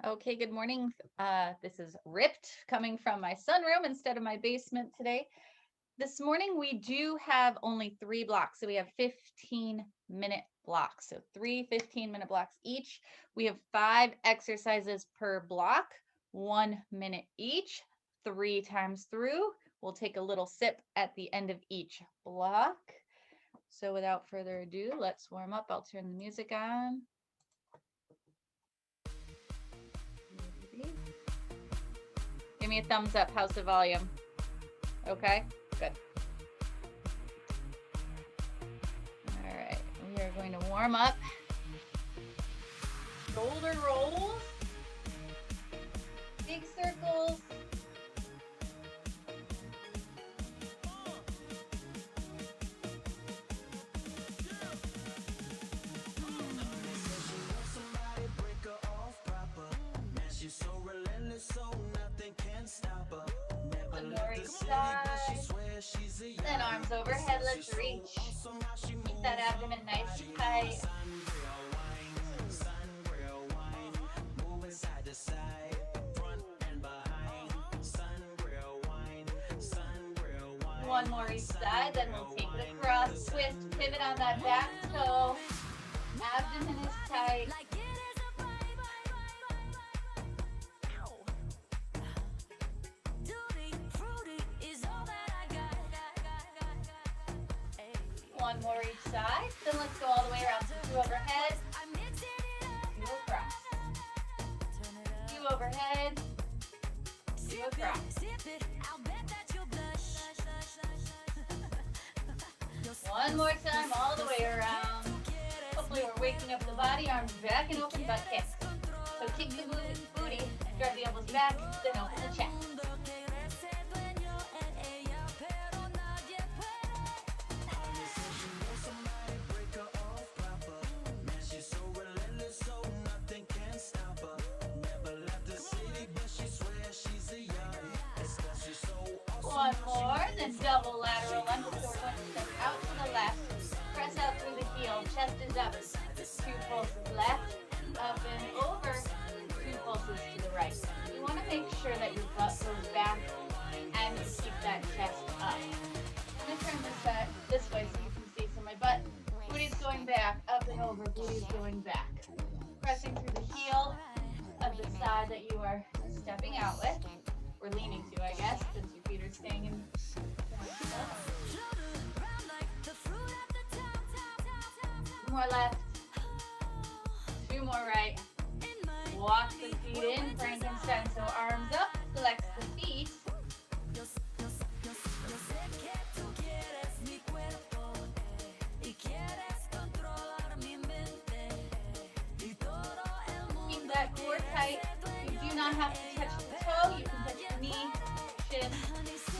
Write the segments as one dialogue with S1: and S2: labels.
S1: Okay, good morning. This is ripped coming from my sunroom instead of my basement today. This morning we do have only 3 blocks. So we have 15-minute blocks. So 3 15-minute blocks each. We have 5 exercises per block, 1 minute each, 3 times through. We'll take a little sip at the end of each block. So without further ado, let's warm up. I'll turn the music on. Give me a thumbs up. How's the volume? Okay, good. All right, we are going to warm up. Shoulder rolls, big circles. One more each side. Then arms overhead, let's reach. Keep that abdomen nice and tight. One more each side, then we'll take the cross, twist, pivot on that back toe. Abdomen is tight. One more each side. Then let's go all the way around. So 2 overhead, 2 across. 2 overhead, 2 across. One more time, all the way around. Hopefully we're waking up the body, arms back and open, butt kick. So kick the booty and drive the elbows back, then open the chest. One more, then double lateral lunge. So we're going to step out to the left, press out through the heel, chest is up, 2 pulses left, up and over, 2 pulses to the right. You want to make sure that your butt goes back and you keep that chest up. I'm going to turn this way so you can see. So my butt, booty's going back, up and over, booty's going back. Pressing through the heel of the side that you are stepping out with. We're leaning to, I guess, since your feet are staying in. More left. 2 more right. Walk the feet in, Frankenstein. So arms up, flex the feet. Keep that core tight. You do not have to touch the toe. You can touch the knee, shin,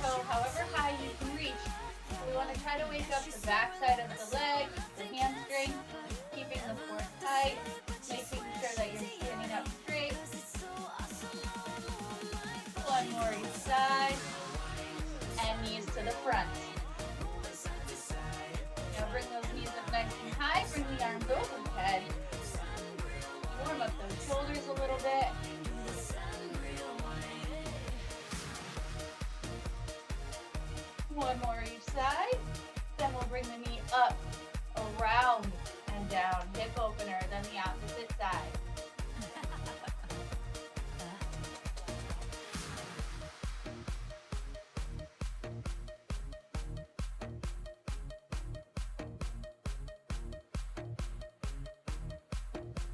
S1: toe, however high you can reach. So we want to try to wake up the back side of the leg, the hamstring, keeping the core tight, making sure that you're standing up straight. One more each side, and knees to the front. Now bring those knees up nice and high, bring the arms overhead. Warm up those shoulders a little bit. One more each side. Then we'll bring the knee up, around, and down. Hip opener, then the opposite side.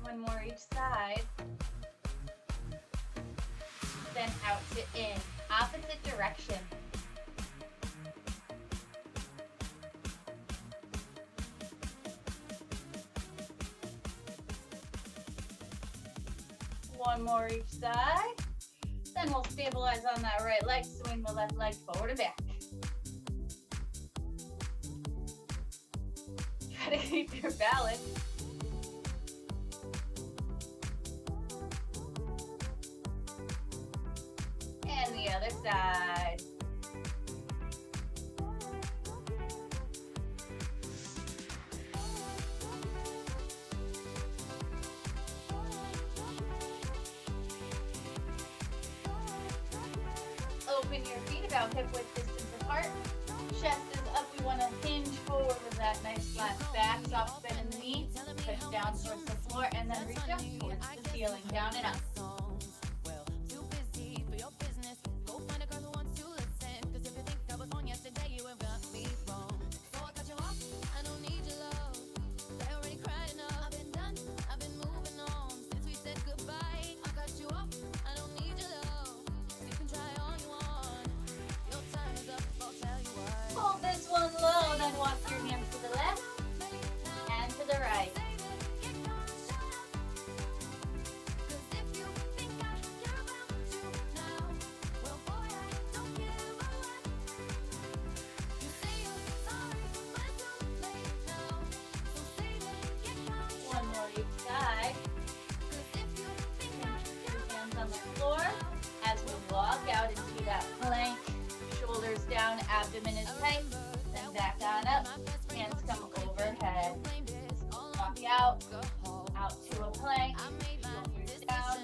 S1: One more each side. Then out to in, opposite direction. One more each side. Then we'll stabilize on that right leg, swing the left leg forward and back. Try to keep your balance. And the other side. keeping your feet about hip width distance apart. Chest is up. We want to hinge forward with that nice flat back. Soft bend in the knee. Push down towards the floor and then reach up towards the ceiling. Down and up. Hold this one low, then walk your hands to the left and to the right. One more each side. Hands on the floor as we walk out into that plank. Shoulders down, abdomen is tight. Then back on up. Hands come overhead. Walk out to a plank. Shoulders down.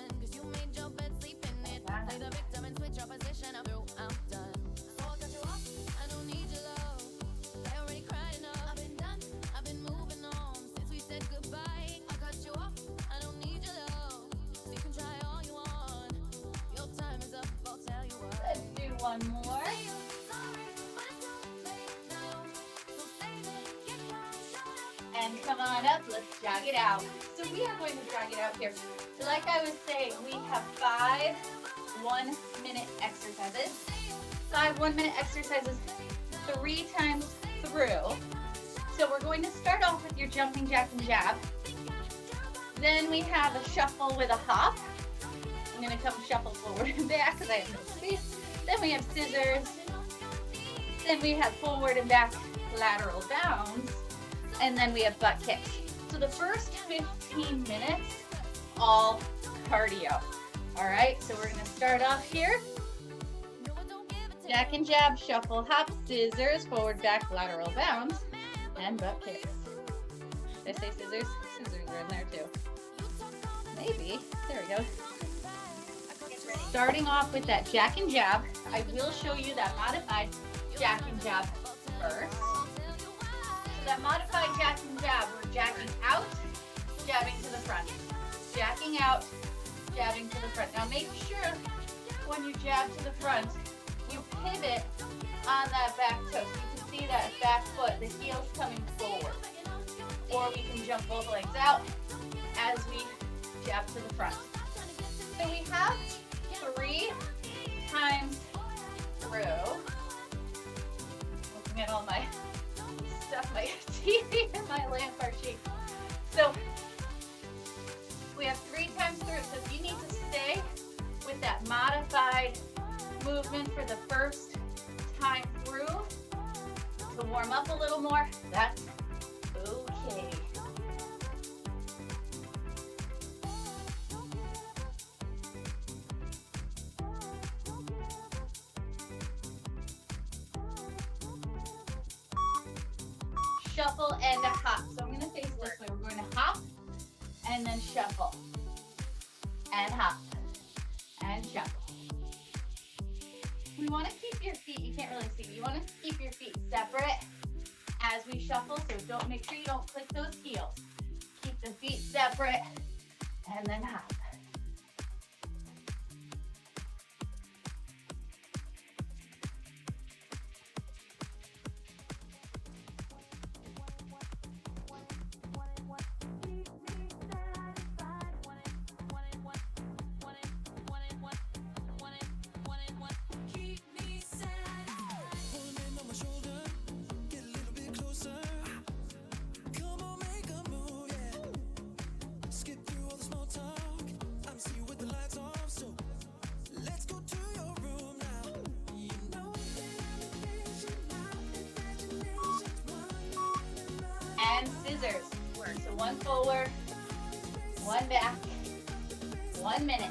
S1: Let's do one more. And come on up, let's jog it out. So we are going to jog it out here. So like I was saying, we have 5 1-minute exercises. 5 1-minute exercises 3 times through. So we're going to start off with your jumping jack and jab. Then we have a shuffle with a hop. I'm going to come shuffle forward and back because I have no space. Then we have scissors. Then we have forward and back lateral bounds. And then we have butt kicks. So the first 15 minutes, all cardio. All right, so we're gonna start off here. Jack and jab, shuffle, hop, scissors, forward, back, lateral bounds, and butt kicks. Did I say scissors? Scissors are in there too. Maybe, there we go. Starting off with that jack and jab, I will show you that modified jack and jab first. That modified jack and jab, we're jacking out, jabbing to the front. Jacking out, jabbing to the front. Now make sure when you jab to the front, you pivot on that back toe. So you can see that back foot, the heel's coming forward. Or we can jump both legs out as we jab to the front. So we have 3 times through. Looking at all my stuff, my TV and my lamp are cheap. So we have 3 times through. So if you need to stay with that modified movement for the first time through to warm up a little more, that's okay. Shuffle and a hop. So I'm going to face this way. We're going to hop and then shuffle and hop and shuffle. We want to keep your feet, you can't really see, but you want to keep your feet separate as we shuffle. So make sure you don't click those heels. Keep the feet separate and then hop. And scissors. So 1 forward, 1 back, 1 minute.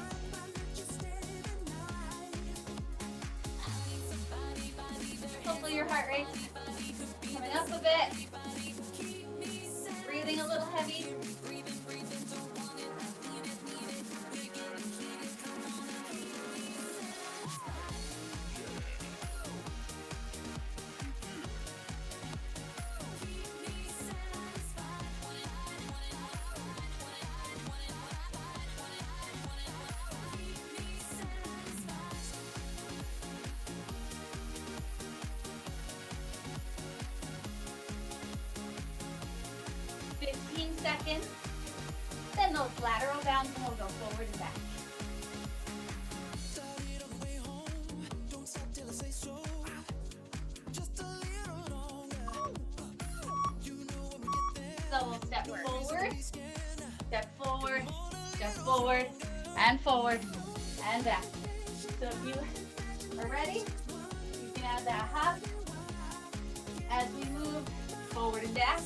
S1: Hopefully your heart rate's coming up a bit. Breathing a little heavy. seconds. Then those lateral bounds and we'll go forward and back. So we'll step forward, step forward, and forward, and back. So if you are ready, you can add that hop as we move forward and back.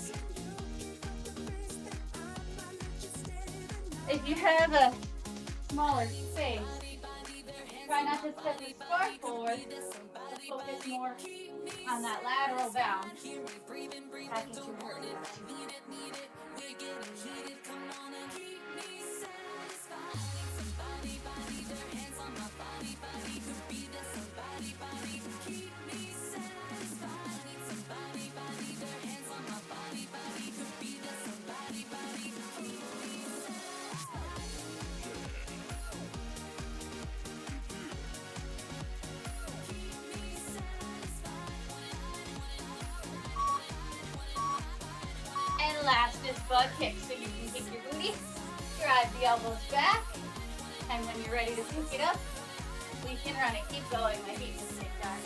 S1: If you have a smaller space, try not to step as far forward, but focus more on that lateral bound. Package your heart. And last is butt kicks. So you can kick your booty, drive the elbows back, and when you're ready to pick it up, we can run it. Keep going. My feet just take time.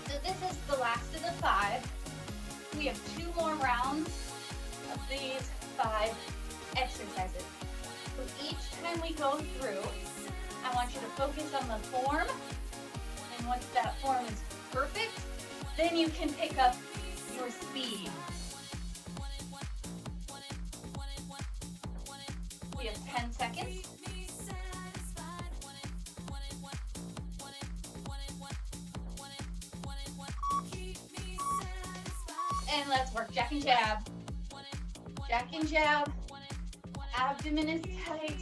S1: So this is the last of the 5. We have 2 more rounds of these 5 exercises. So each time we go through, I want you to focus on the form, and once that form is perfect, then you can pick up your speed. We have 10 seconds. And let's work jack and jab. Jack and jab. Abdomen is tight.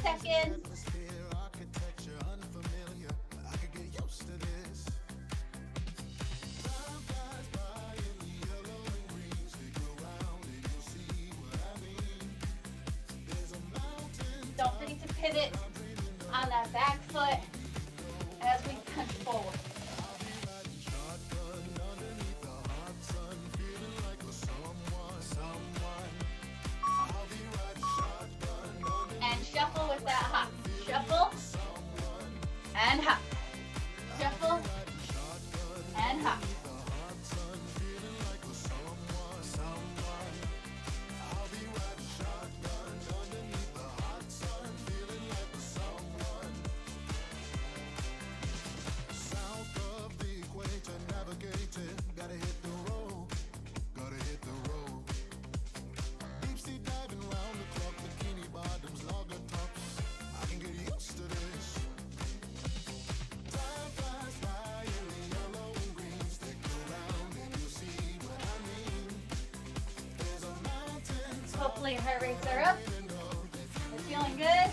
S1: Seconds. Don't forget to pivot on that back foot as we punch forward. And shuffle with that hop. Shuffle and hop. Shuffle and hop. Hopefully your heart rates are up. We're feeling good.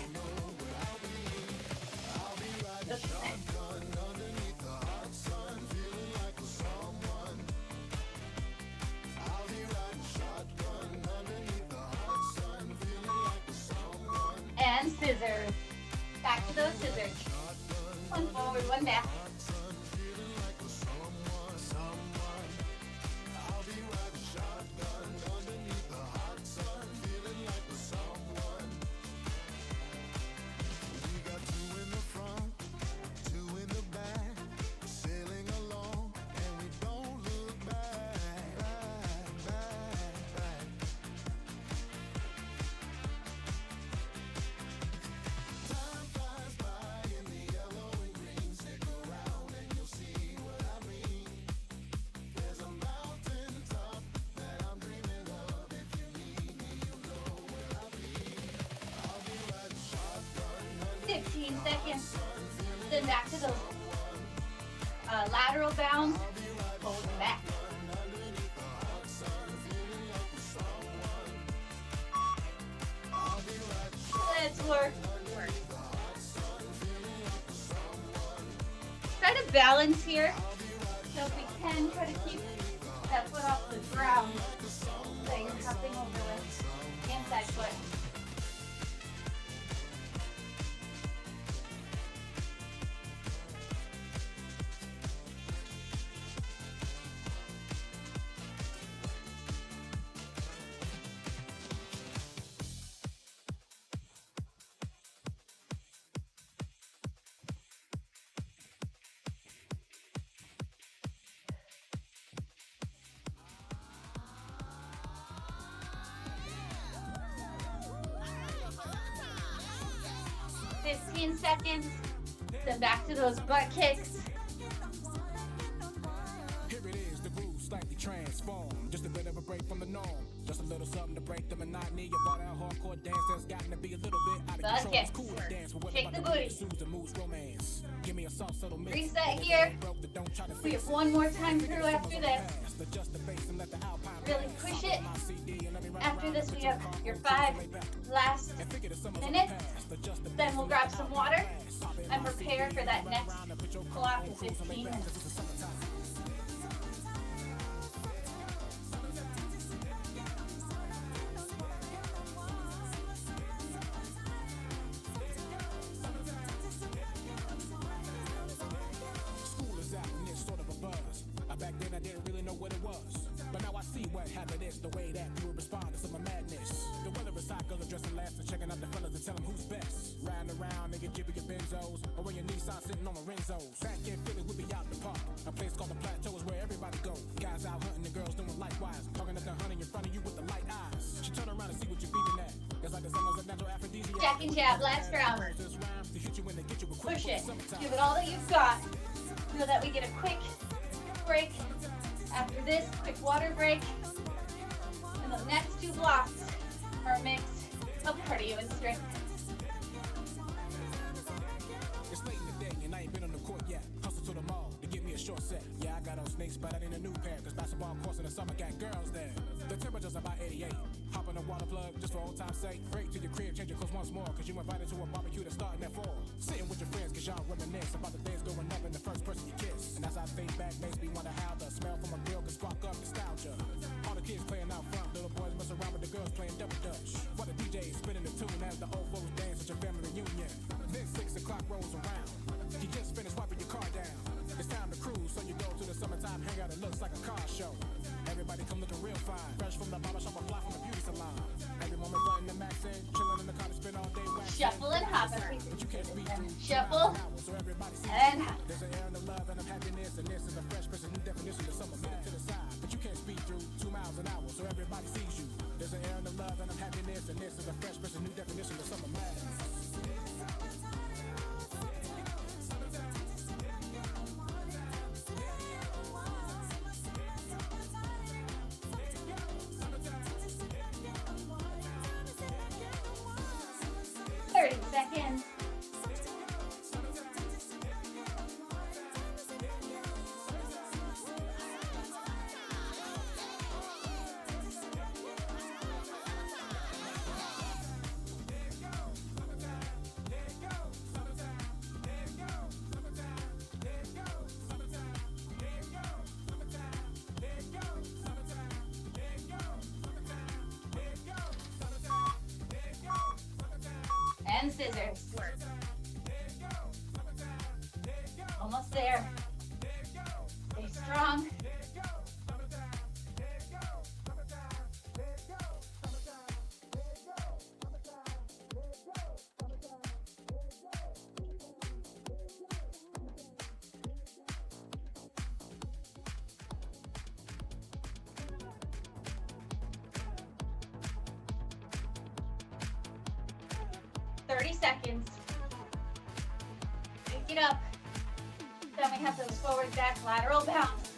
S1: And scissors. Back to those scissors. One forward, one back. 15 seconds. Then back to those lateral bounds, hold back. Let's work. Try to balance here. So if we can, try to keep that foot off the ground that you're cupping over with the inside foot. Seconds, then back to those butt kicks.
S2: Here it is, the groove slightly transformed. Just a bit of a break from the norm. Just a little something to break the monotony. About that hardcore dance that's gotten to be a little bit out of control. It's cool to dance with
S1: shake the booty.
S2: The moves romance. Give me a soft subtle mix.
S1: Reset here. We have one more time through after this. Really push it. After this, we have your 5 last minutes. Then we'll grab some water and prepare for that next block of 15 minutes.
S2: School is out and it's sort of a buzz. Back then I didn't really know what it was. But now I see what habit is, the way that you would respond to some of madness. The weather is hot, girls are dressing last and checking out the fellas and tell them who's best. Riding around, nigga, give your benzos. Or when your Nissan sitting on Lorenzo's. Back in Philly, we be out the park. A place called the Plateau is where everybody go. Guys out hunting, the girls doing likewise. Talking at the honey in front of you with the light eyes. She turn around and see what you're beating at. It's like the summer's a natural aphrodisiac.
S1: Jack and jab, last round. Push it. Give it all that you've got. So that we get a quick break. After this, quick water break. And the next 2 blocks are a mix of cardio and strength.
S2: It's late in the day and I ain't been on the court yet. Hustle to the mall to get me a short set. Yeah, I got on snakes, but I need a new pair. Cause basketball course in the summer got girls there. The temperature's about 88. Hop on a water plug just for old time's sake. Break to your crib, change your clothes once more. Cause you invited to a barbecue that's starting at 4. Sitting with your friends cause y'all reminisce about the days going up and the first person you kiss. And as I think back, makes me wonder how the smell from a grill can spark up nostalgia. All the kids playing out front, little boys mess around with the girls playing double dutch. While the DJ is spinning the tune as the old folks dance at your family reunion. Then 6 o'clock rolls around. You just finished wiping your car down. It's time to cruise, so you go to the summertime hangout. It looks like a car show. Everybody come looking real fine. Fresh from the barber shop or fly from the beauty salon. Every moment running the max in, chilling in the car to spend all day waxing.
S1: Shuffle and hop.
S2: But you can't speak through.
S1: Shuffle
S2: So everybody sees
S1: and hop.
S2: there's an air in the love and of happiness, and this is a fresh person, new definition of summer. Minute to the side, but you can't speed through 2 miles an hour, so everybody sees you. There's an air in the love and of happiness, and this is a fresh person, new definition of summer madness.
S1: 30 seconds. And scissors. Almost there. Stay strong. Seconds. Pick it up. Then we have those forward back lateral bounce.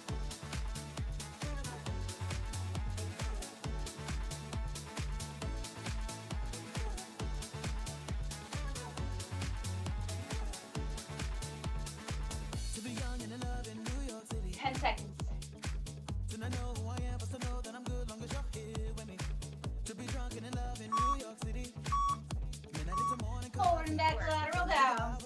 S1: seconds. Forward and back lateral down.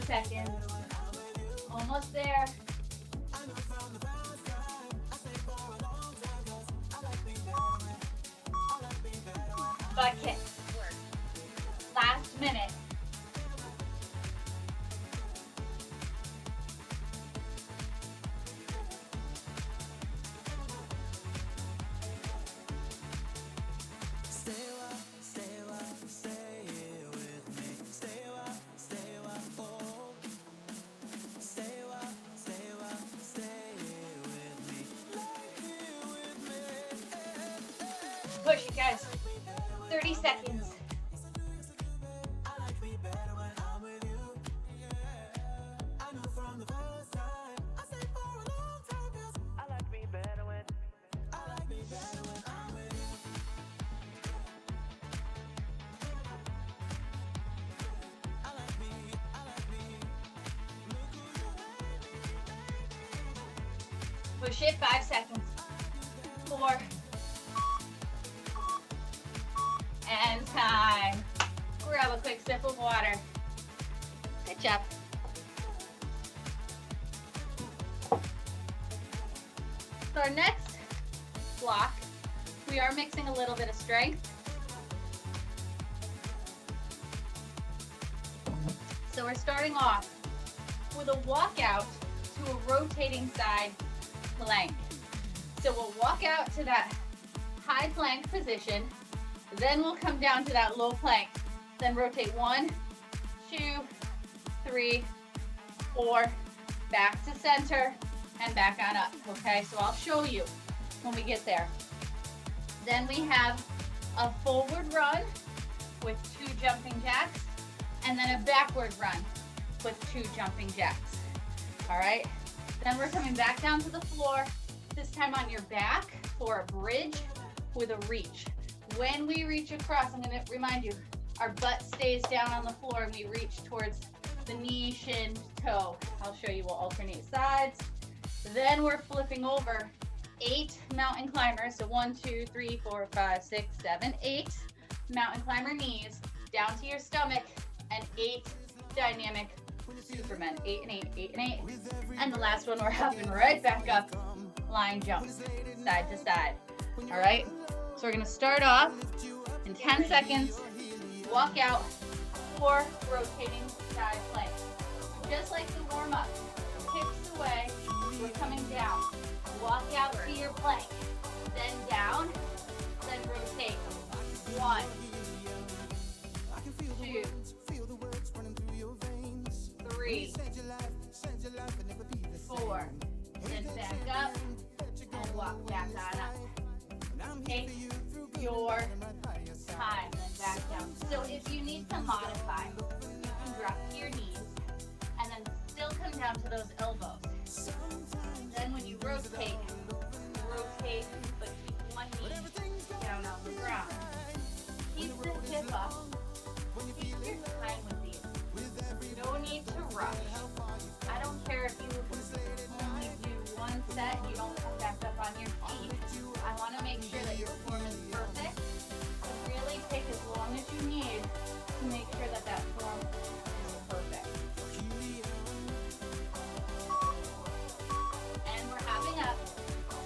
S1: Seconds. Almost there. Butt kick. Last minute. Push it, guys. 30 seconds. Push it, 5 seconds. 4. And time. Grab a quick sip of water. Good job. So our next block, we are mixing a little bit of strength. So we're starting off with a walkout to a rotating side plank. So we'll walk out to that high plank position. Then we'll come down to that low plank. Then rotate 1, 2, 3, 4, back to center, and back on up, okay? So I'll show you when we get there. Then we have a forward run with 2 jumping jacks, and then a backward run with 2 jumping jacks, all right? Then we're coming back down to the floor, this time on your back for a bridge with a reach. When we reach across, I'm gonna remind you, our butt stays down on the floor and we reach towards the knee, shin, toe. I'll show you, we'll alternate sides. Then we're flipping over 8 mountain climbers. So 1, 2, 3, 4, 5, 6, 7, 8 mountain climber knees down to your stomach, and 8 dynamic Supermen. 8 and 8, 8 and 8. And the last one, we're hopping right back up, line jumps, side to side. All right, so we're gonna start off in 10 seconds, walk out, 4 rotating side planks. Just like the warm up, hips away, we're coming down. Walk out to your plank, then down, then rotate. 1, 2, 3, 4, then back up, and walk back on up. Take your time, then back down. So if you need to modify, you can drop to your knees, and then still come down to those elbows. Then when you rotate, but keep one knee down on the ground. Keep the hip up. Take your time with these. No need to rush. I don't care if you only do 1 set and you don't come back up on your feet. I want to make sure that your form is perfect. So really take as long as you need to make sure that that form is perfect. And we're hopping up.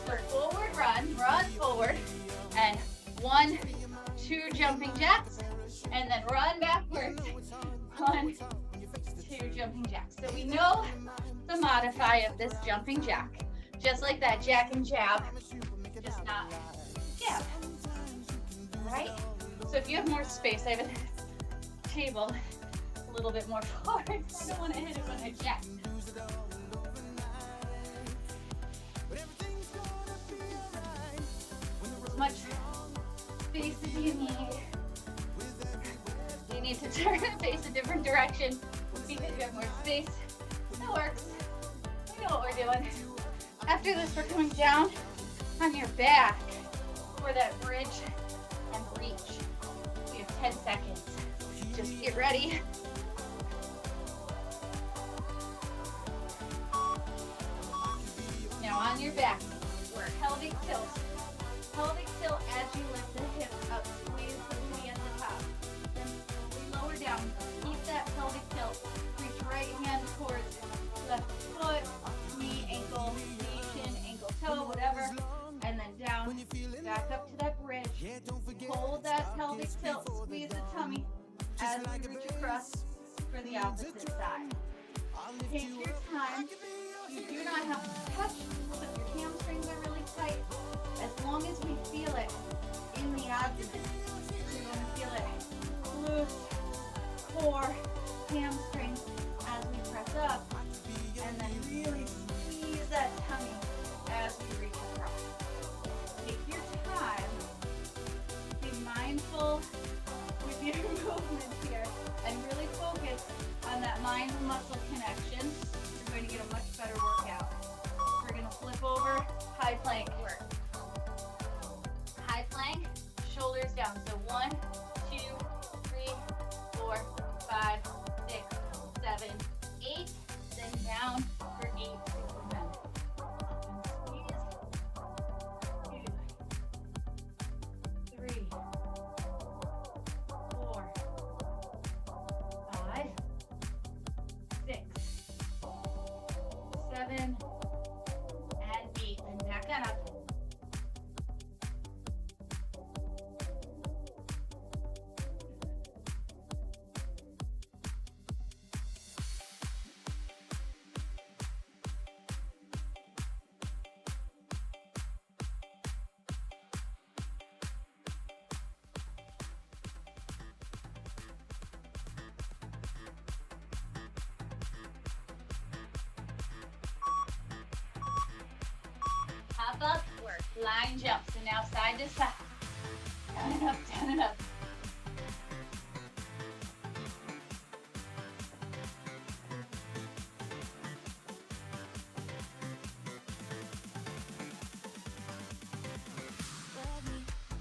S1: Start forward run forward, and 1, 2 jumping jacks, and then run backwards. 1, 2 jumping jumping jacks. So we know the modify of this jumping jack, just like that jack and jab, just not jab, right? So if you have more space, I have a table a little bit more forward. I don't want to hit it when I jack. As much space as you need. You need to turn and face a different direction because you have more space. That works. We know what we're doing. After this, we're coming down on your back for that bridge and reach. We have 10 seconds. Just get ready. Now on your back, we're pelvic tilt. Pelvic tilt as you lift the hips up, squeeze the knee at the top. Then slowly lower down. Keep that pelvic tilt. Reach right hand towards left foot, knee, ankle, knee, shin, ankle, toe, whatever. And then down, back up to that bridge. Hold that pelvic tilt, squeeze the tummy as we reach across for the opposite side. Take your time. You do not have to touch if your hamstrings are really tight. As long as we feel it in the abdomen, you're going to feel it glutes, core, hamstrings as we press up, and then really squeeze that tummy as we reach across. Take your time. Be mindful with your movements here and really focus on that mind-muscle connection. You're going to get a much better workout. We're going to flip over, high plank work. High plank, shoulders down. So 1, 2, 3, 4, 5, 6, 7, 8. Then down for 8 movements. Up and squeeze. 2, 3, 4, 5, 6, 7, and 8. And back on up. Hop up, work, line jump. So now side to side. Down and up, down and up.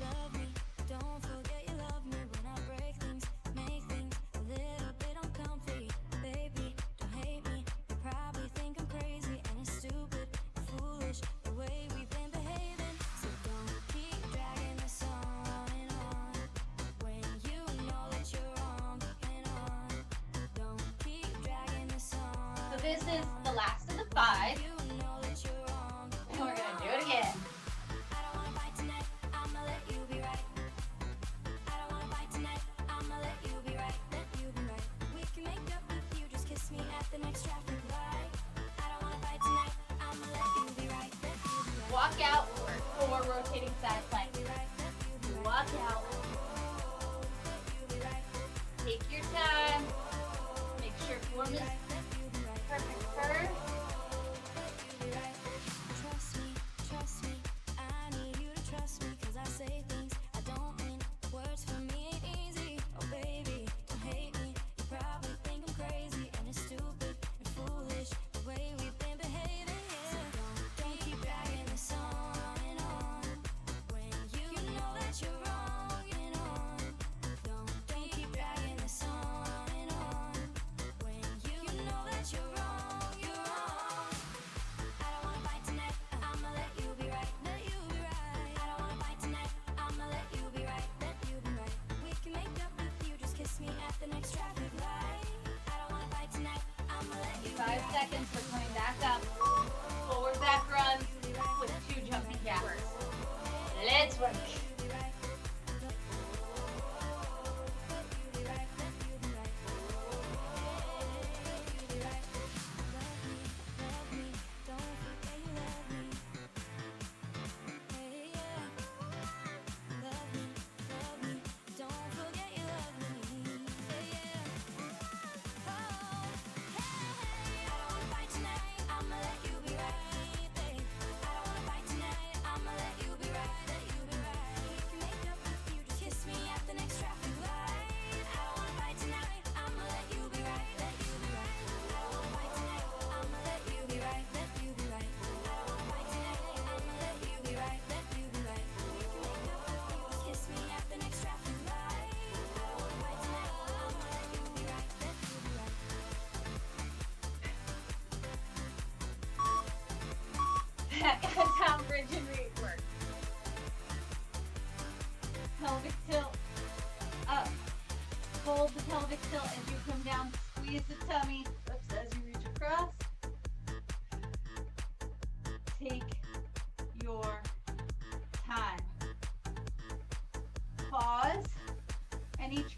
S3: Love me, don't forget you love me when I break things, make things a little bit uncomfy. Baby, don't hate me, you probably think I'm crazy and it's stupid and foolish the way we've been behaving. So don't keep dragging this on and on when you know that you're wrong and on. Don't keep dragging this on.
S1: So this is the last of the 5.
S3: You know that you're wrong.
S1: And we're gonna do it again.
S3: I don't wanna fight tonight, I'ma let you be right. I don't wanna fight tonight, I'ma let you be right, let you be right. We can make up if you just kiss me at the next traffic light. I don't wanna fight tonight, I'ma let you be right, let you be right.
S1: Walk out, work 4 rotating side plank. Walk out. Take your time. Make sure form is perfect curve.
S3: Trust me, I need you to trust me, 'cause I say things I don't mean. Words for me ain't easy, oh baby, don't hate me. You probably think I'm crazy and it's stupid and foolish the way we've been behaving, yeah. So don't keep dragging this on and on when you know that you're wrong and on. Don't keep dragging this on and on when you know that you're wrong, you're wrong. I don't wanna fight tonight, I'ma let you be right, let you be right. I don't wanna fight tonight, I'ma let you be right, let you be right. We can make up if you just kiss me at the next traffic light. I don't wanna fight tonight, I'ma let you be
S1: 5
S3: right.
S1: seconds, we're coming back up. Forward back runs with 2 jumping jacks. Let's work.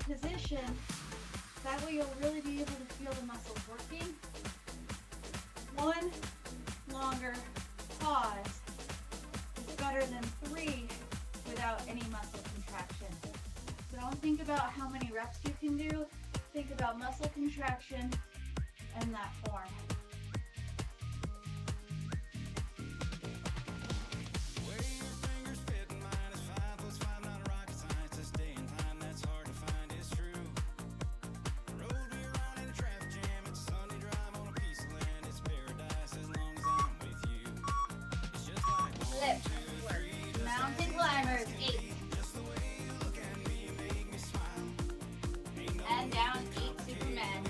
S1: position. That way you'll really be able to feel the muscles working. One longer pause is better than 3 without any muscle contraction. So don't think about how many reps you can do. Think about muscle contraction and that form. Lift, work. Mountain climbers, 8. And down, 8 Superman.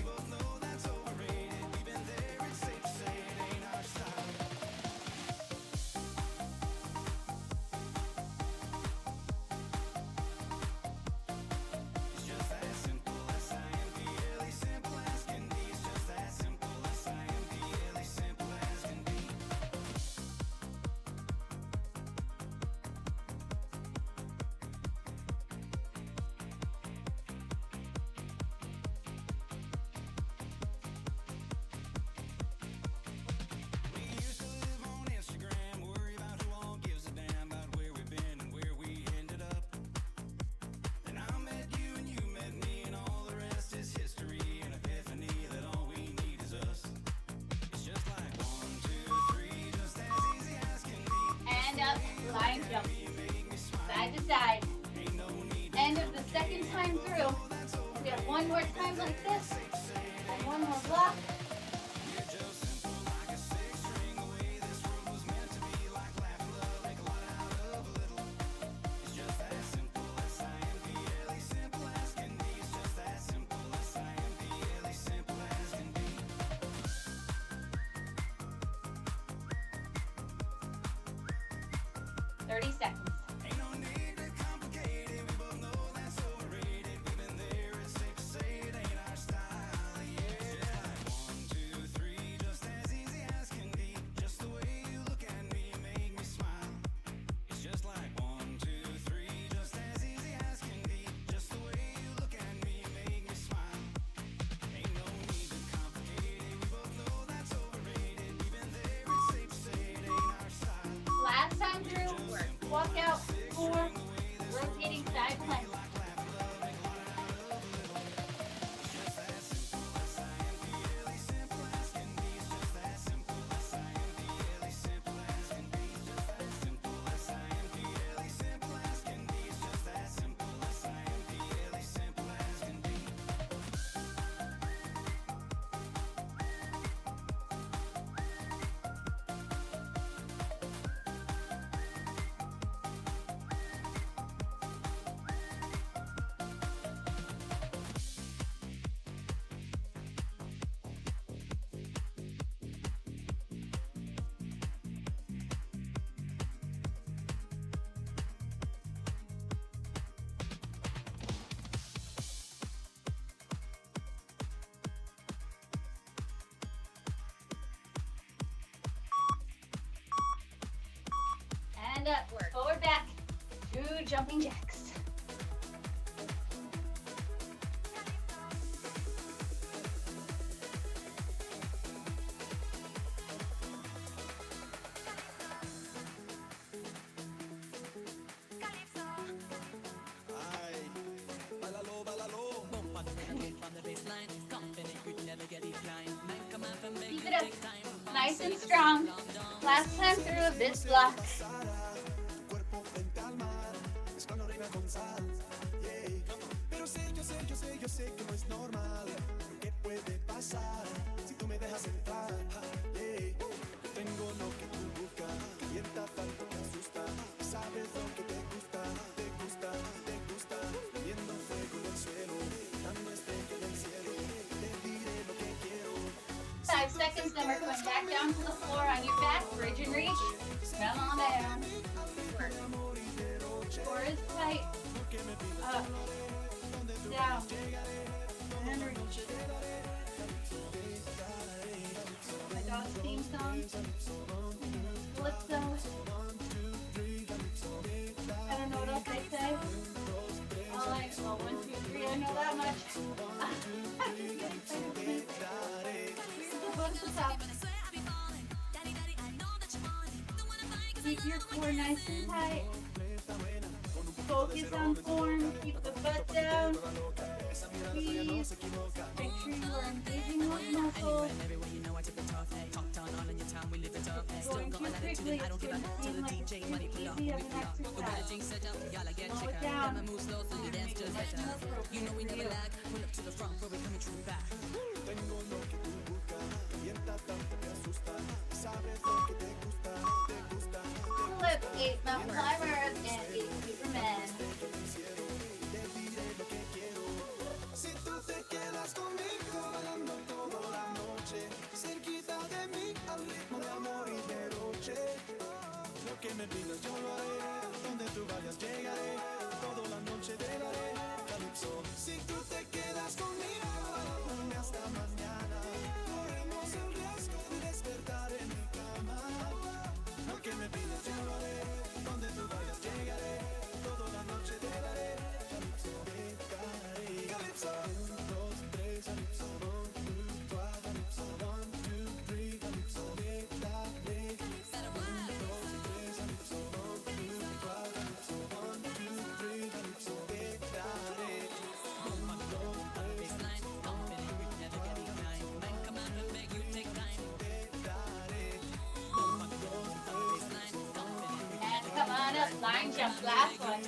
S1: Up, line jump, side to side. End of the second time through. We have one more time like this, and one more block. Seconds. Last time through, walk out, 4, rotating side plank. And up, work. Forward, back. 2 jumping jacks. Keep it up. Nice and strong. Last time through of this block.
S4: Yo sé que no es normal, ¿qué puede pasar si tú me dejas entrar? Yeah. Tengo lo que tú buscas, calienta tanto que asusta, sabes lo que te gusta, te gusta, te gusta, viendo fuego en el suelo, dando estrella del cielo, te diré lo que quiero.
S1: 5 seconds, then we're going back down to the floor on your back, bridge and reach. Come on down. Work. Core is tight. Up. Down. And reach. My dog's theme song. Calypso. I don't know what else I say. All I Well, 1, 2, 3, I know that much. Go to the top. Keep your core nice and tight. Focus on form. Keep the butt down. Breathe. Make sure you are engaging those muscles. Going too quickly, it's going to seem like it's too easy of an exercise. Slow it down.
S4: Tengo lo que tú buscas, calienta tanto que asusta. Sabes lo que te gusta.
S1: Flip 8 mountain climbers and 8 supermen.
S4: Si tú te quedas conmigo, bailando toda la noche, cerquita de mí, al ritmo de amor y derroche. Lo que me pidas yo lo haré, donde tú vayas llegaré, toda la noche te daré calipso. Si tú te quedas conmigo, bailando hasta mañana, corremos el riesgo de despertar en mi cama. Lo que me pidas yo lo haré, donde tú vayas llegaré, toda la noche te daré calipso. Calypso, 1, 2, 3, calypso, 1, 2, 3, calypso, 1, 2, 3, calypso, dale. 1, 2, 3, calypso, 1, 2, 3, calypso, 1, 2, 3, calypso, dale. 1, 2, 3,
S1: And come on up, line jump, last one.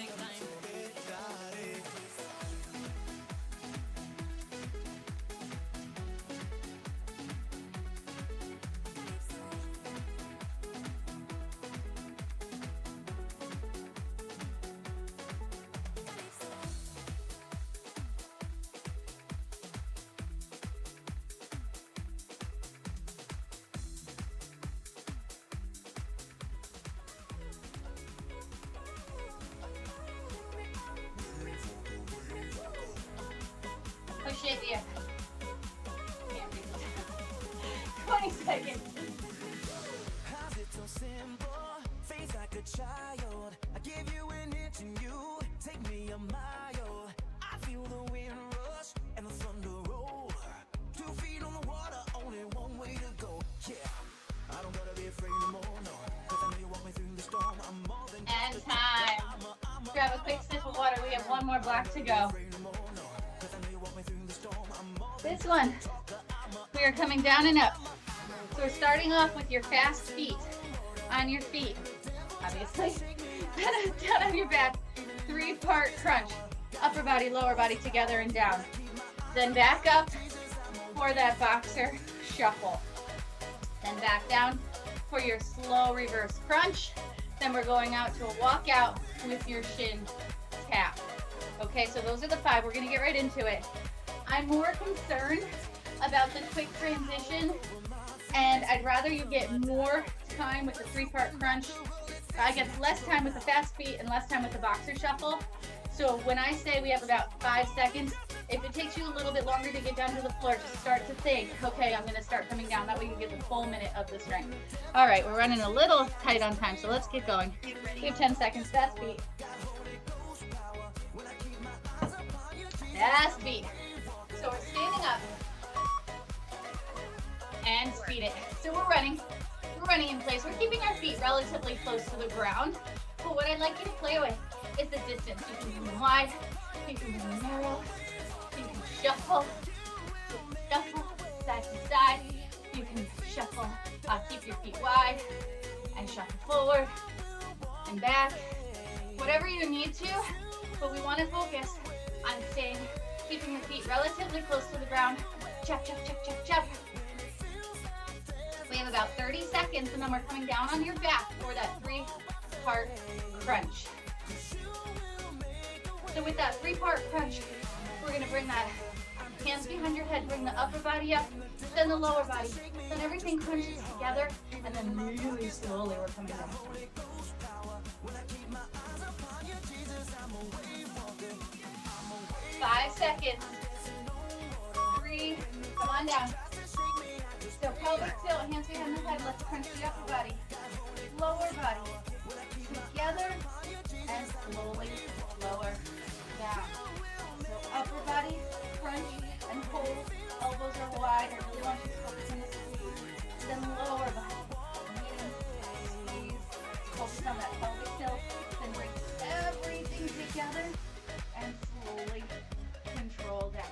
S1: Push it, yeah. 20 seconds.
S4: how's it so simple? Face like a child. I give you an inch and you take me a mile. I feel the wind rush and the thunder roll. 2 feet on the water, only one way to go. Yeah, I don't gotta be afraid no more, no. 'Cause I know you walk me through the storm. I'm more than
S1: And time. Grab a quick sip of water. We have one more block to go. This one, we are coming down and up. So we're starting off with your fast feet on your feet, obviously. Down on your back, 3-part crunch. Upper body, lower body together and down. Then back up for that boxer shuffle. Then back down for your slow reverse crunch. Then we're going out to a walkout with your shin tap. Okay, so those are the 5. We're gonna get right into it. I'm more concerned about the quick transition, and I'd rather you get more time with the 3-part crunch. I guess less time with the fast feet and less time with the boxer shuffle. So when I say we have about 5 seconds, if it takes you a little bit longer to get down to the floor, just start to think, okay, I'm gonna start coming down. That way you get the full minute of the strength. All right, we're running a little tight on time, so let's get going. We have 10 seconds, fast feet. Fast feet. So we're standing up and speed it. So we're running in place. We're keeping our feet relatively close to the ground. But what I'd like you to play with is the distance. You can move wide, you can move narrow, you can shuffle, side to side. You can shuffle, keep your feet wide and shuffle forward and back. Whatever you need to, but we want to focus on keeping your feet relatively close to the ground. Chop, chop, chop, chop, chop. We have about 30 seconds, and then we're coming down on your back for that 3-part crunch. So with that 3-part crunch, we're gonna bring that hands behind your head, bring the upper body up, then the lower body. Then everything crunches together, and then really slowly we're coming down. 5 seconds. 3, come on down. So pelvic tilt, hands behind the head, let's crunch the upper body, lower body, together, and slowly lower down. side. I really want you to focus on the squeeze. Then lower body. Squeeze. Focus on that pelvic tilt. Then bring everything together and slowly control down.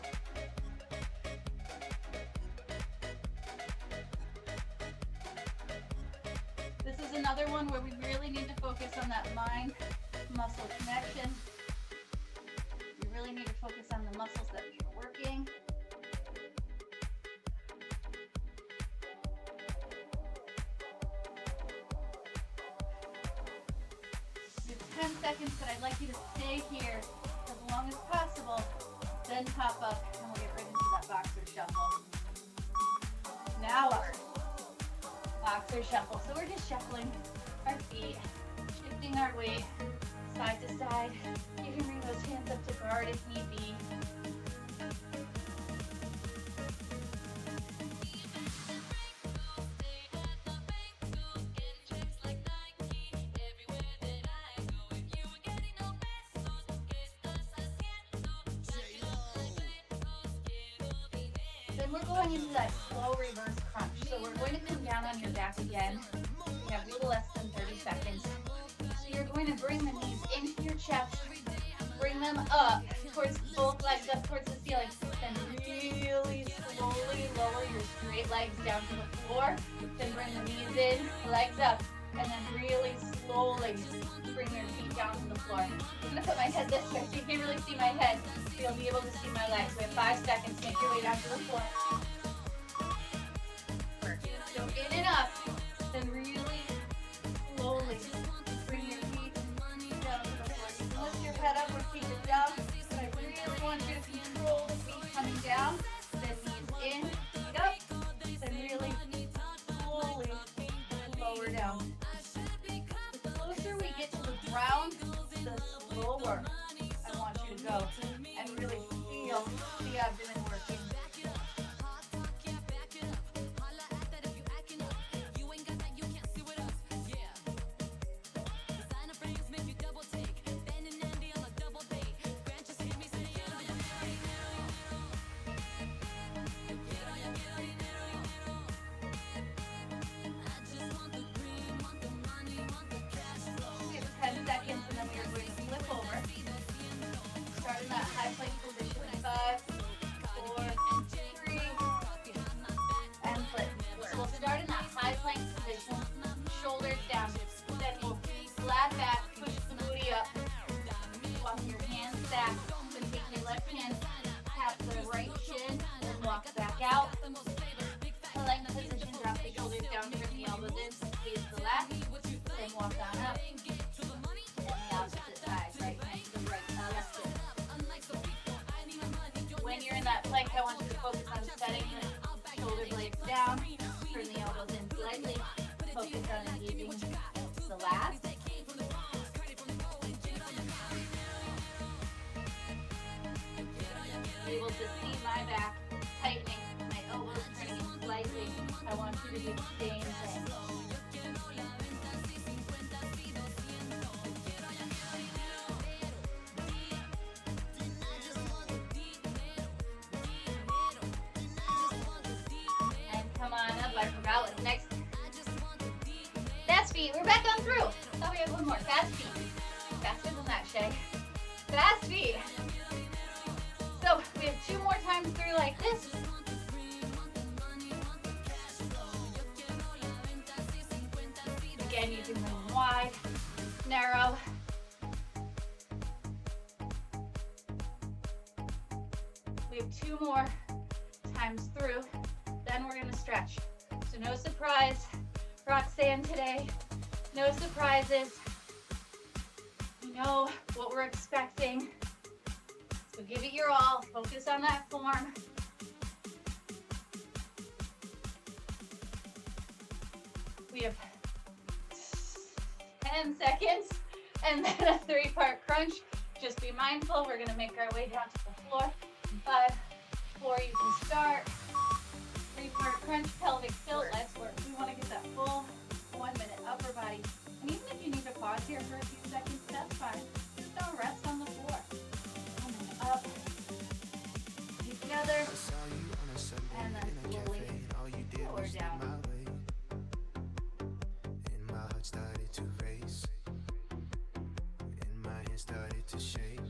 S1: This is another one where we really need to focus on that mind-muscle connection. We really need to focus on the muscles that we are working. You have 10 seconds, but I'd like you to stay here as long as possible. Then pop up, and we'll get right into that boxer shuffle. Now our boxer shuffle. So we're just shuffling our feet, shifting our weight side to side. You can bring those hands up to guard if need be. Then we're going into that slow reverse crunch. So we're going to come down on your back again. We have a little less than 30 seconds. So you're going to bring the knees into your chest, bring them up towards both legs up towards the ceiling, then really slowly lower your straight legs down to the floor. Then bring the knees in, legs up, and then really slowly bring your feet down to the floor. I'm gonna put my head this way so you can't really see my head, so you'll be able to see my legs. We have 5 seconds. Make your way down to the floor. So in and up, then really slowly bring your feet down to the floor. You can lift your head up or keep it down, but I really want you to control the feet coming down. Then knees in, feet up, then really slowly lower down. The closer we get to the ground, the slower I want you to go and really feel the abdomen working. We have 10 seconds and then we are going to flip over. Start in that high plank position in 5, 4, 3, and flip. So we'll start in that high plank position, shoulders down. Then we'll flat back, push the booty up, walk your hands back, then take your left hand, tap the right shin, then walk back out. Plank position, drop the shoulders down, turn the elbows in, squeeze the left, then walk on up. And the opposite side, right hand to right, left hand. When you're in that plank, I want you to focus on setting the shoulder blades down, turn the elbows in slightly, focus on engaging the lats. Able to see my back tightening, my elbows turning slightly. I want you to do the same thing. And come on up, I forgot what's next. Fast feet, we're back on through. Thought we had one more. Fast feet. Faster than that, Shay. Fast feet. So we have 2 more times through like this. Again, you can move wide, narrow. We have 2 more times through, then we're gonna stretch. So no surprise, Roxanne today, no surprises. You know what we're expecting. So give it your all, focus on that form. We have 10 seconds and then a 3-part crunch. Just be mindful, we're gonna make our way down to the floor. In 5, 4, you can start. 3-part crunch, pelvic tilt, let's work. We wanna get that full 1 minute upper body. And even if you need to pause here for a few seconds, that's fine. Just don't rest on the floor. 1 minute up, together, and then slowly
S5: to race, and my hands started to shake.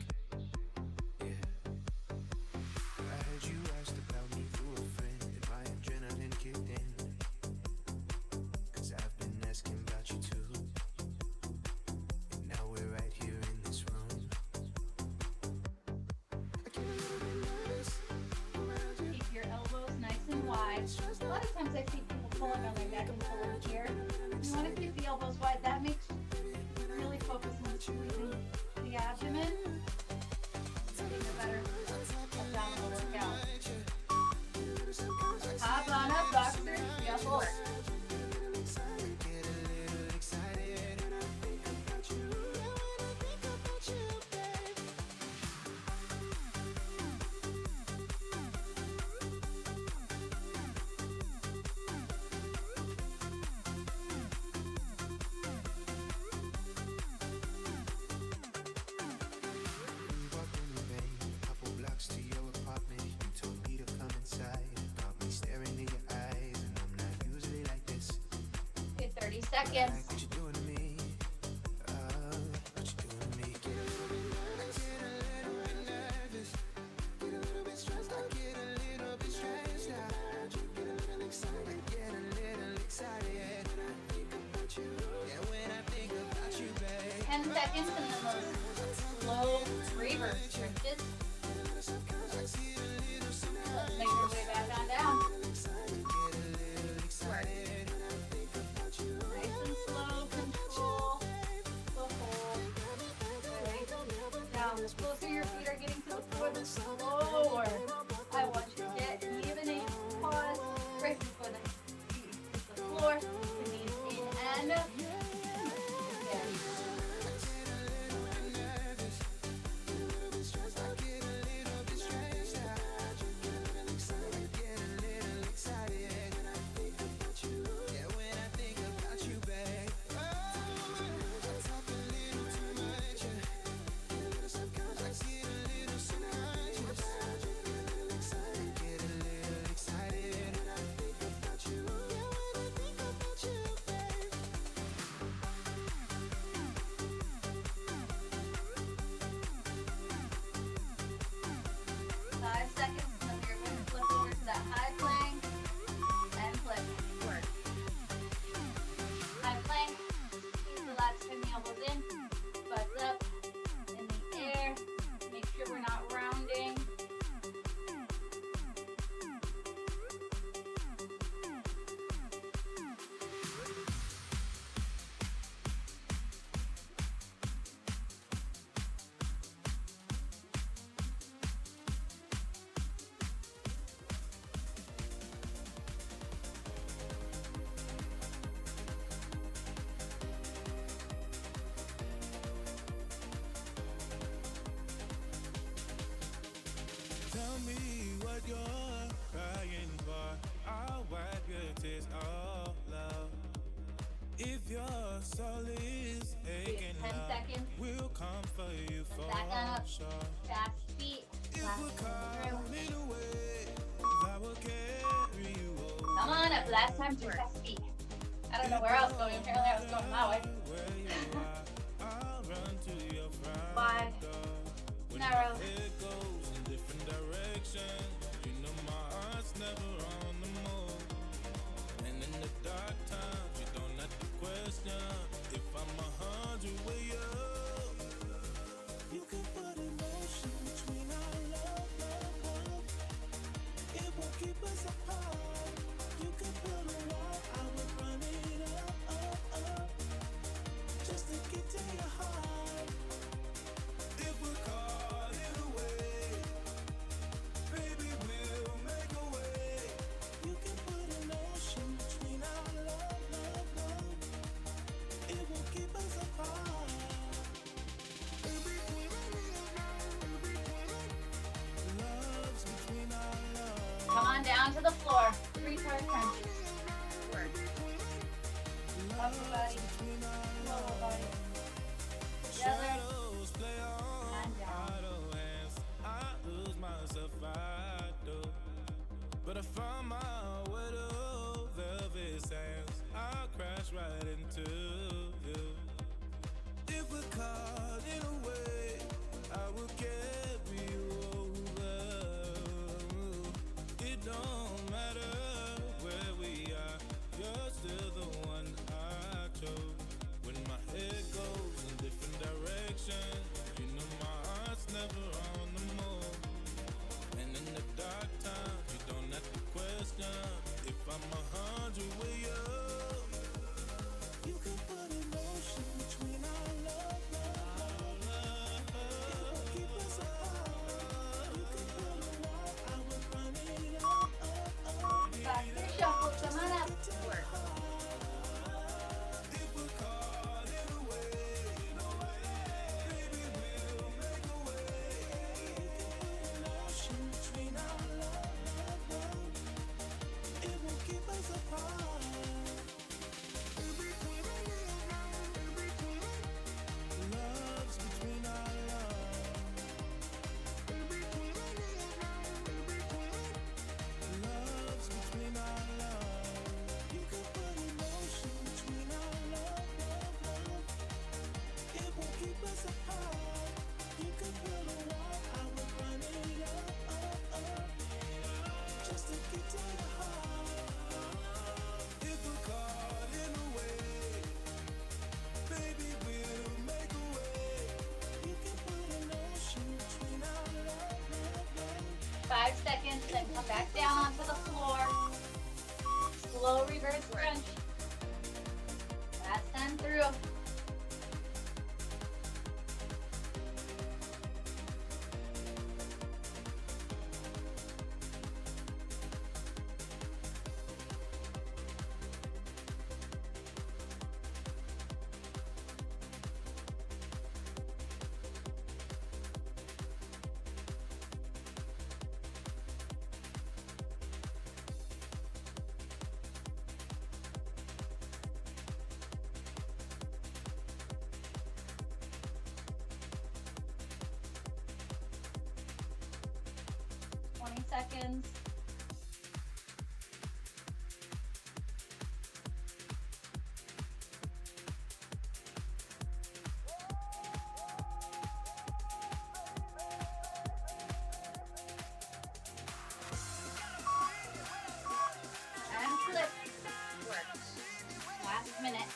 S5: Yeah, I heard you asked about me through a friend, and my adrenaline kicked in. 'Cause I've been asking about you too, and now we're right here in this room. I get a little bit nervous around you.
S1: Keep your elbows nice and wide. A lot of times I see people pulling on their neck and pulling here. You want to keep the elbows wide. That makes you really focus on squeezing the abdomen. Getting a better abdominal workout. Hop on up, doctor. Shuffle.
S5: Get a little excited when I think about you. Yeah, when I think about you, babe. We walked in the rain, couple blocks to your apartment. You told me to come inside. Got me staring in your eyes, and I'm not usually like this.
S1: Okay, 30
S5: I
S1: seconds.
S5: like what you're doing to me. What you doing to me. Get a little bit nervous. I get a little bit nervous. Get a little bit stressed. I get a little bit stressed out. Get a little excited. Get a little excited when I think about you. Yeah, when I think about you, babe.
S1: 10 seconds and then those slow reverse stretches. Let's make our way back on down.
S5: Get a little excited when I think about you.
S1: Nice and slow, control the hold. Right. Now, the closer your feet are getting to the floor, the slower. I want you to get even a pause right before the feet hit the floor. The knees in and up. Again.
S2: Tell me what you're crying for. I'll wipe your tears, oh love. If your soul is aching,
S1: 10
S2: love,
S1: seconds.
S2: we'll come for you for
S1: Back on up.
S2: sure.
S1: Fast feet.
S2: If
S1: Last
S2: we're
S1: one
S2: caught
S1: through.
S2: in a way, I will carry you over.
S1: Come on up. Last time to fast feet. I don't know where I was going. Apparently I was going my way.
S2: Where you are, I'll run to your front
S1: Wide.
S2: door. When
S1: Narrow.
S2: my head goes in different directions, you know my heart's never on the move. And in the dark times, you don't have to question if I'm 100 with you.
S4: You can put emotion between our love, love, love. It won't keep us apart. You can build a wall, I will run it up, just to get to your heart.
S2: If we're caught in a way, baby, we'll make a way.
S4: You can put an ocean between our love, love, love. It won't keep us apart.
S2: Love's between our love.
S1: Come on down to the floor. 3 card crunches. Work. Upper body. Lower body. Together.
S2: Shadows play on
S1: And down.
S2: idle hands. I lose myself, I do. But I found my way to velvet sands. I'll crash right into you.
S5: caught in a way, I will carry you over. It don't matter where we are, you're still the one I chose. When my head goes in different directions, you know my heart's never on the move. And in the dark times, you don't have to question if I'm 100 with you. You can put an ocean between our love, love, love. It won't keep us apart. You can build a wall, I will run it up.
S1: Faster shuffle, come on up. Work.
S5: If we're caught in a way, baby, we'll make a way. You can put an ocean between our love, love, love. It won't keep us apart. Love's between our love. Love's between our love. You can put emotion between our love, love, love. It won't keep us apart. You can build a wall, I will run it up. Just to get to your heart. If we're caught in a way, baby, we'll make a way. You can put an ocean between our love, love, love.
S1: 5 seconds, then come back down onto the floor. Slow reverse crunch. Last time through. Seconds. And flip. Work. Last minute.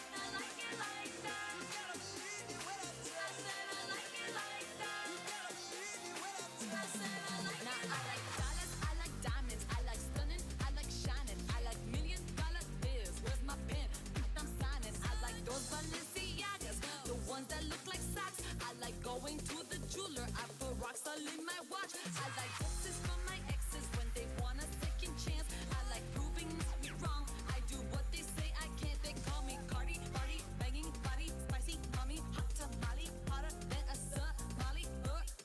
S6: Going to the jeweler, I put rocks all in my watch. I like boxes from my exes when they want a second chance. I like proving me wrong. I do what they say I can't. They call me Cardi, Cardi, banging body, spicy mommy, hot tamale, hotter than a Somali.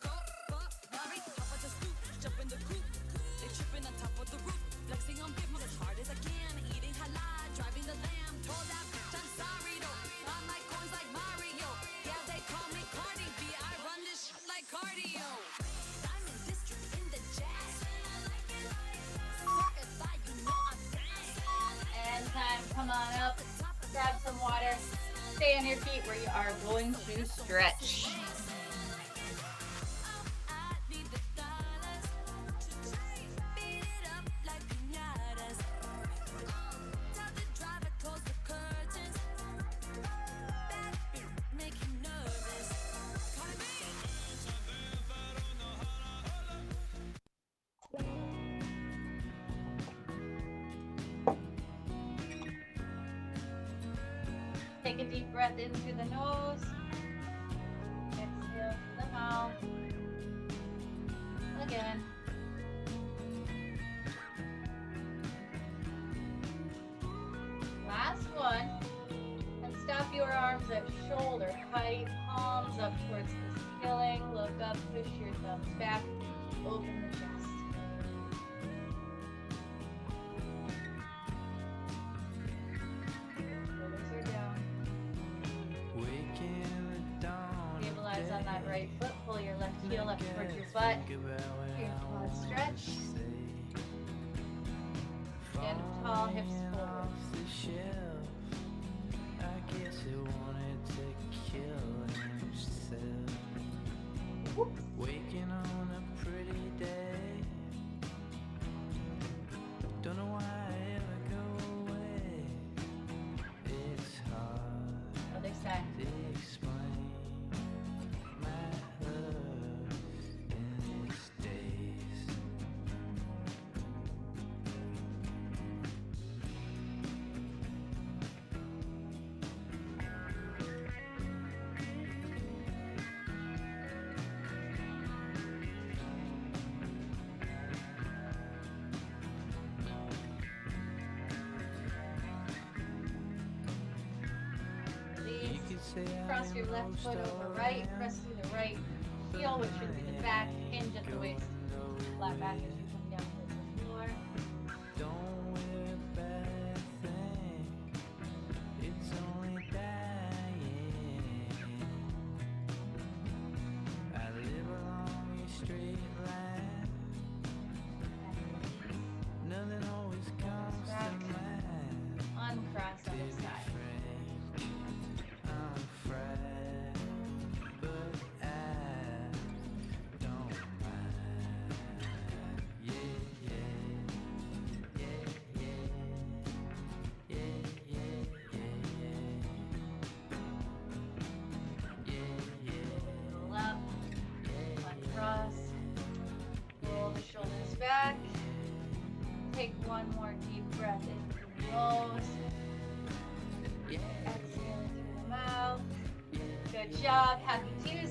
S6: Ferrari, hop on the stoop, jump in the coupe. They tripping on top of the roof, flexing on big as hard as I can. Eating halal, driving the lamb. Told that bitch I'm sorry though. I'm like coins like Mario. Yeah, they call me Cardi B. I run this shit like cardio. Diamond District in the jazz. Certified, you know I'm down.
S1: And time. Come on up. Grab some water. Stay on your feet where you are going to stretch.
S3: I need the dollars. Beat it up like piñatas. Tell the driver close the curtains. Bad bitch make him nervous. Cardi B.
S1: Take a deep breath in through the nose. Exhale through the mouth. Again. Last one. And stop your arms at shoulder height, palms up towards the ceiling. Look up, push your thumbs back, open the chest. Shoulders are down.
S5: Waking in the dawn.
S1: Stabilize on that right foot. Pull your left heel up towards your butt. Your quads stretch. Stand up tall, hips forward.
S5: I guess it wanted to kill him.
S1: Cross your left foot over right. Press through the right heel, which should be the back. Hinge at the waist. Flat back as you come down to the floor.
S7: Don't worry about a thing. It's only dying. I live along a straight line. Nothing always comes to mind.
S1: Uncross other side.
S7: I'm afraid, but I don't mind. Yeah, yeah, yeah, yeah, yeah, yeah, yeah, yeah, yeah.
S1: Roll up. Uncross. Roll the shoulders back. Take one more deep breath in through the nose. Exhale through the mouth. Good job. Happy Tuesday.